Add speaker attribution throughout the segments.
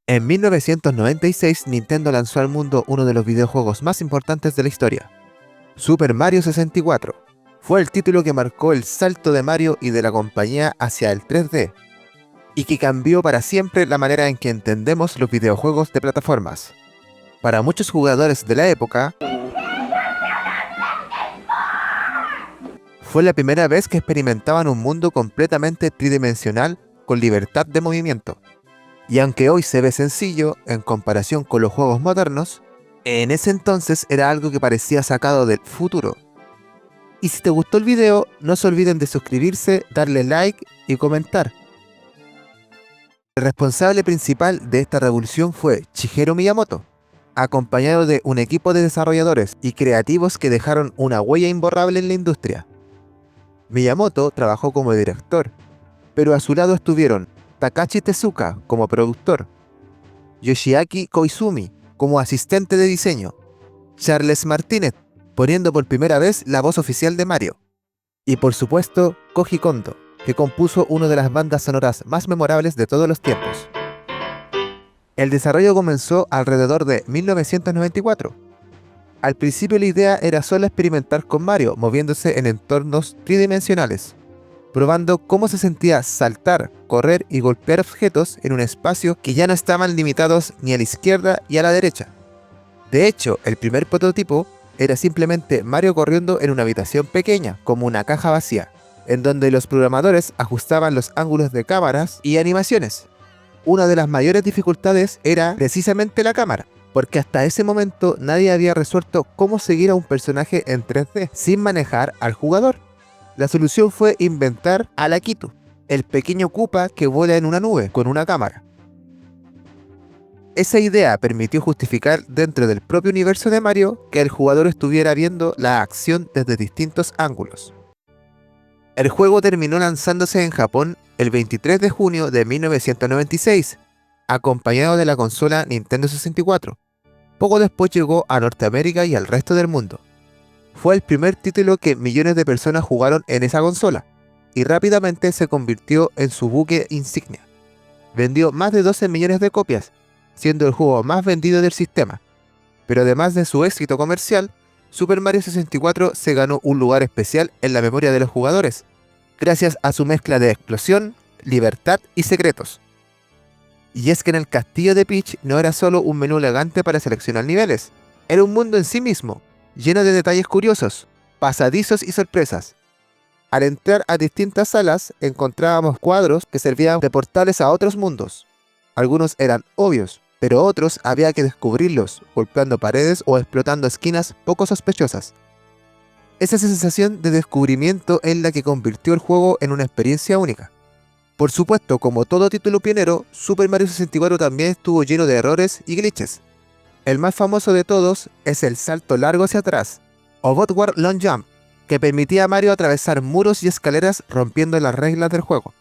Speaker 1: En 1996, Nintendo lanzó al mundo uno de los videojuegos más importantes de la historia, Super Mario 64. Fue el título que marcó el salto de Mario y de la compañía hacia el 3D, y que cambió para siempre la manera en que entendemos los videojuegos de plataformas. Para muchos jugadores de la época, fue la primera vez que experimentaban un mundo completamente tridimensional con libertad de movimiento. Y aunque hoy se ve sencillo en comparación con los juegos modernos, en ese entonces era algo que parecía sacado del futuro. Y si te gustó el video, no se olviden de suscribirse, darle like y comentar. El responsable principal de esta revolución fue Shigeru Miyamoto, acompañado de un equipo de desarrolladores y creativos que dejaron una huella imborrable en la industria. Miyamoto trabajó como director, pero a su lado estuvieron Takashi Tezuka como productor, Yoshiaki Koizumi como asistente de diseño, Charles Martinet poniendo por primera vez la voz oficial de Mario, y por supuesto Koji Kondo, que compuso una de las bandas sonoras más memorables de todos los tiempos. El desarrollo comenzó alrededor de 1994. Al principio la idea era solo experimentar con Mario moviéndose en entornos tridimensionales, probando cómo se sentía saltar, correr y golpear objetos en un espacio que ya no estaban limitados ni a la izquierda y a la derecha. De hecho, el primer prototipo era simplemente Mario corriendo en una habitación pequeña, como una caja vacía, en donde los programadores ajustaban los ángulos de cámaras y animaciones. Una de las mayores dificultades era precisamente la cámara, porque hasta ese momento nadie había resuelto cómo seguir a un personaje en 3D sin manejar al jugador. La solución fue inventar al Akitu, el pequeño Koopa que vuela en una nube con una cámara. Esa idea permitió justificar dentro del propio universo de Mario que el jugador estuviera viendo la acción desde distintos ángulos. El juego terminó lanzándose en Japón el 23 de junio de 1996, acompañado de la consola Nintendo 64. Poco después llegó a Norteamérica y al resto del mundo. Fue el primer título que millones de personas jugaron en esa consola, y rápidamente se convirtió en su buque insignia. Vendió más de 12 millones de copias, siendo el juego más vendido del sistema. Pero además de su éxito comercial, Super Mario 64 se ganó un lugar especial en la memoria de los jugadores, gracias a su mezcla de explosión, libertad y secretos. Y es que en el castillo de Peach no era solo un menú elegante para seleccionar niveles, era un mundo en sí mismo, lleno de detalles curiosos, pasadizos y sorpresas. Al entrar a distintas salas encontrábamos cuadros que servían de portales a otros mundos. Algunos eran obvios, pero otros había que descubrirlos, golpeando paredes o explotando esquinas poco sospechosas. Esa sensación de descubrimiento es la que convirtió el juego en una experiencia única. Por supuesto, como todo título pionero, Super Mario 64 también estuvo lleno de errores y glitches. El más famoso de todos es el salto largo hacia atrás, o Backward Long Jump, que permitía a Mario atravesar muros y escaleras rompiendo las reglas del juego.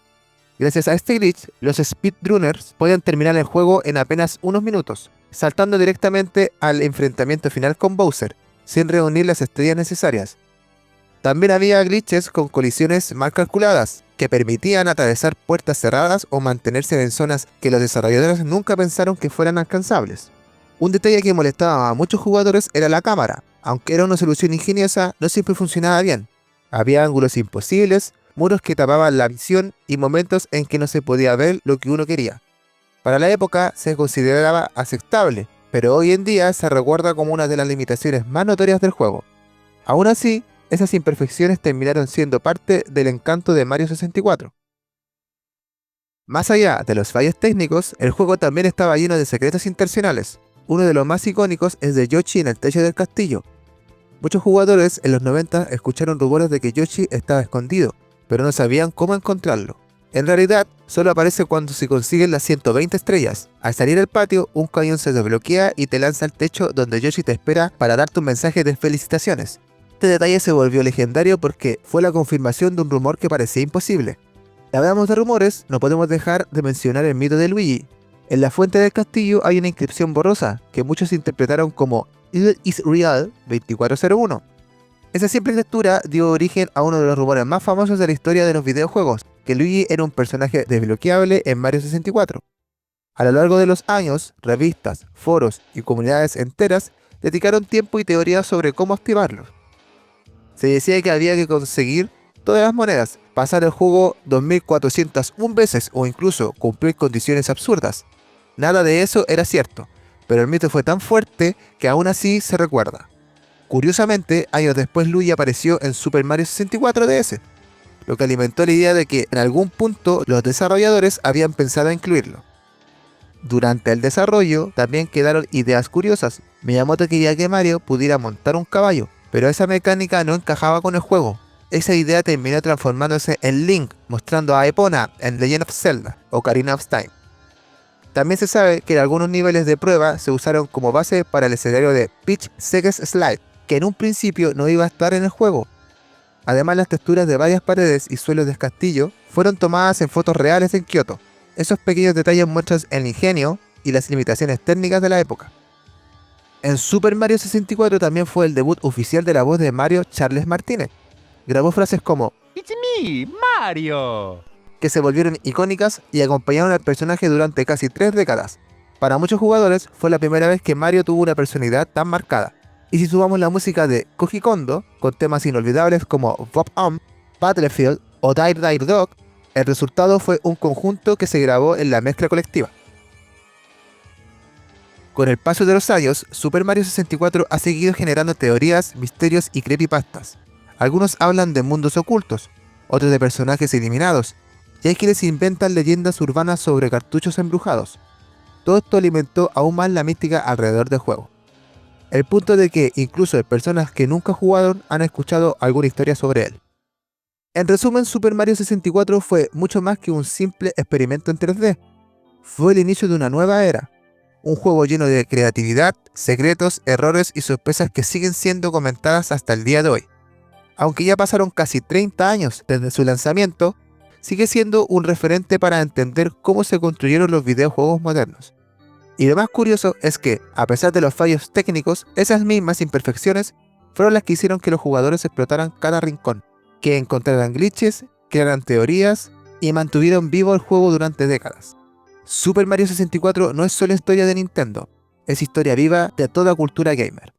Speaker 1: Gracias a este glitch, los speedrunners podían terminar el juego en apenas unos minutos, saltando directamente al enfrentamiento final con Bowser, sin reunir las estrellas necesarias. También había glitches con colisiones mal calculadas, que permitían atravesar puertas cerradas o mantenerse en zonas que los desarrolladores nunca pensaron que fueran alcanzables. Un detalle que molestaba a muchos jugadores era la cámara. Aunque era una solución ingeniosa, no siempre funcionaba bien. Había ángulos imposibles, muros que tapaban la visión y momentos en que no se podía ver lo que uno quería. Para la época se consideraba aceptable, pero hoy en día se recuerda como una de las limitaciones más notorias del juego. Aún así, esas imperfecciones terminaron siendo parte del encanto de Mario 64. Más allá de los fallos técnicos, el juego también estaba lleno de secretos intencionales. Uno de los más icónicos es de Yoshi en el techo del castillo. Muchos jugadores en los 90 escucharon rumores de que Yoshi estaba escondido, pero no sabían cómo encontrarlo. En realidad, solo aparece cuando se consiguen las 120 estrellas. Al salir al patio, un cañón se desbloquea y te lanza al techo donde Yoshi te espera para darte un mensaje de felicitaciones. Este detalle se volvió legendario porque fue la confirmación de un rumor que parecía imposible. Si hablamos de rumores, no podemos dejar de mencionar el mito de Luigi. En la fuente del castillo hay una inscripción borrosa que muchos interpretaron como Evil is Real 2401. Esa simple lectura dio origen a uno de los rumores más famosos de la historia de los videojuegos, que Luigi era un personaje desbloqueable en Mario 64. A lo largo de los años, revistas, foros y comunidades enteras dedicaron tiempo y teorías sobre cómo activarlo. Se decía que había que conseguir todas las monedas, pasar el juego 2401 veces o incluso cumplir condiciones absurdas. Nada de eso era cierto, pero el mito fue tan fuerte que aún así se recuerda. Curiosamente, años después Luigi apareció en Super Mario 64 DS, lo que alimentó la idea de que en algún punto los desarrolladores habían pensado incluirlo. Durante el desarrollo también quedaron ideas curiosas. Miyamoto quería que Mario pudiera montar un caballo, pero esa mecánica no encajaba con el juego. Esa idea terminó transformándose en Link, mostrando a Epona en Legend of Zelda o Ocarina of Time. También se sabe que algunos niveles de prueba se usaron como base para el escenario de Peach Segas Slide, que en un principio no iba a estar en el juego. Además, las texturas de varias paredes y suelos del castillo fueron tomadas en fotos reales en Kioto. Esos pequeños detalles muestran el ingenio y las limitaciones técnicas de la época. En Super Mario 64 también fue el debut oficial de la voz de Mario Charles Martinet. Grabó frases como
Speaker 2: It's me, Mario.
Speaker 1: que se volvieron icónicas y acompañaron al personaje durante casi 3 décadas. Para muchos jugadores fue la primera vez que Mario tuvo una personalidad tan marcada. Y si sumamos la música de Koji Kondo, con temas inolvidables como Bop Battlefield o Die Die Dog, el resultado fue un conjunto que se grabó en la mezcla colectiva. Con el paso de los años, Super Mario 64 ha seguido generando teorías, misterios y creepypastas. Algunos hablan de mundos ocultos, otros de personajes eliminados, y hay quienes inventan leyendas urbanas sobre cartuchos embrujados. Todo esto alimentó aún más la mística alrededor del juego. El punto de que incluso personas que nunca jugaron han escuchado alguna historia sobre él. En resumen, Super Mario 64 fue mucho más que un simple experimento en 3D. Fue el inicio de una nueva era. Un juego lleno de creatividad, secretos, errores y sorpresas que siguen siendo comentadas hasta el día de hoy. Aunque ya pasaron casi 30 años desde su lanzamiento, sigue siendo un referente para entender cómo se construyeron los videojuegos modernos. Y lo más curioso es que, a pesar de los fallos técnicos, esas mismas imperfecciones fueron las que hicieron que los jugadores explotaran cada rincón, que encontraran glitches, crearan teorías y mantuvieron vivo el juego durante décadas. Super Mario 64 no es solo historia de Nintendo, es historia viva de toda cultura gamer.